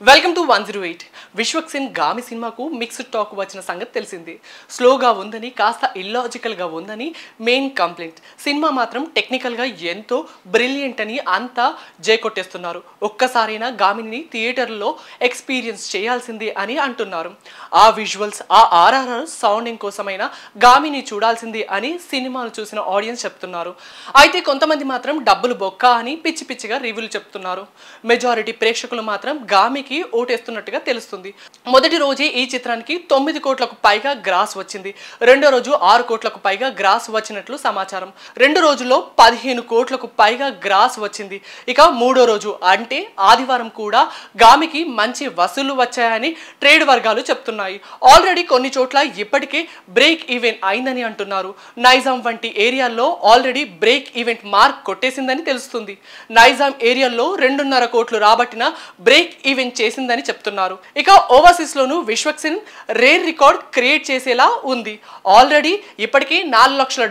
Welcome to 108. Vishwaksen Gaami సినిమాకు mixed talk వచ్చిన సంగతి తెలిసింది. స్లోగా ఉందని, కాస్త ఇల్లాజికల్గా ఉందని మెయిన్ కంప్లైంట్. సినిమా మాత్రం టెక్నికల్గా ఎంతో బ్రిలియంట్ అని అంతా కొట్టేస్తున్నారు. ఒక్కసారైనా గామిని థియేటర్లో ఎక్స్పీరియన్స్ చేయాల్సింది అని అంటున్నారు. ఆ విజువల్స్, ఆ ఆర్ఆర్ఆర్ సౌండింగ్ కోసమైనా గామిని చూడాల్సింది అని సినిమాను చూసిన ఆడియన్స్ చెప్తున్నారు. అయితే కొంతమంది మాత్రం డబ్బులు బొక్క అని పిచ్చి పిచ్చిగా రివ్యూలు చెప్తున్నారు. మెజారిటీ ప్రేక్షకులు మాత్రం గామికి ఓటేస్తున్నట్టుగా తెలుస్తుంది. మొదటి రోజే ఈ చిత్రానికి 9 కోట్లకు పైగా గ్రాస్ వచ్చింది. రెండో రోజు 6 కోట్లకు పైగా గ్రాస్ వచ్చినట్లు సమాచారం. 2 రోజుల్లో 15 కోట్లకు పైగా గ్రాస్ వచ్చింది. ఇక మూడో రోజు అంటే ఆదివారం కూడా గామికి మంచి వసూళ్లు వచ్చాయని ట్రేడ్ వర్గాలు చెప్తున్నాయి. ఆల్రెడీ కొన్ని చోట్ల ఇప్పటికే బ్రేక్ ఈవెంట్ అయిందని అంటున్నారు. నైజాం వంటి ఏరియాల్లో ఆల్రెడీ బ్రేక్ ఈవెంట్ మార్క్ కొట్టేసిందని తెలుస్తుంది. నైజాం ఏరియాల్లో 2.5 కోట్లు రాబట్టిన బ్రేక్ ఈవెంట్ చేసిందని చెప్తున్నారు. ఇక ఓవర్సీస్ లోను విశ్వక్సేన్ రేర్ రికార్డ్ క్రియేట్ చేసేలా ఉంది. ఆల్రెడీ ఇప్పటికే $4 లక్షల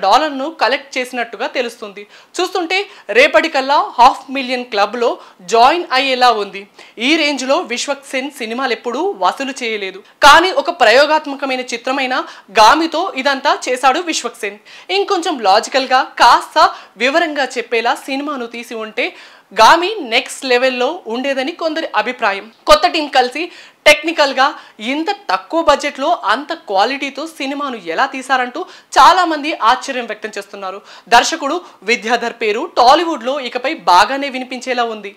కలెక్ట్ చేసినట్టుగా తెలుస్తుంది. చూస్తుంటే రేపటికల్లా 500,000 క్లబ్ లో జాయిన్ అయ్యేలా ఉంది. ఈ రేంజ్ లో విశ్వక్సేన్ సినిమాలు ఎప్పుడూ వసూలు చేయలేదు. కానీ ఒక ప్రయోగాత్మకమైన చిత్రమైన గామితో ఇదంతా చేశాడు విశ్వక్సేన్. ఇంకొంచెం లాజికల్ గా, కాస్త వివరంగా చెప్పేలా సినిమాను తీసి ఉంటే గామి నెక్స్ట్ లెవెల్లో ఉండేదని కొందరి అభిప్రాయం. కొత్త టీం కలిసి టెక్నికల్ గా ఇంత తక్కువ బడ్జెట్ లో అంత క్వాలిటీతో సినిమాను ఎలా తీశారంటూ చాలా మంది ఆశ్చర్యం వ్యక్తం చేస్తున్నారు. దర్శకుడు విద్యాధర్ పేరు టాలీవుడ్ లో ఇకపై బాగానే వినిపించేలా ఉంది.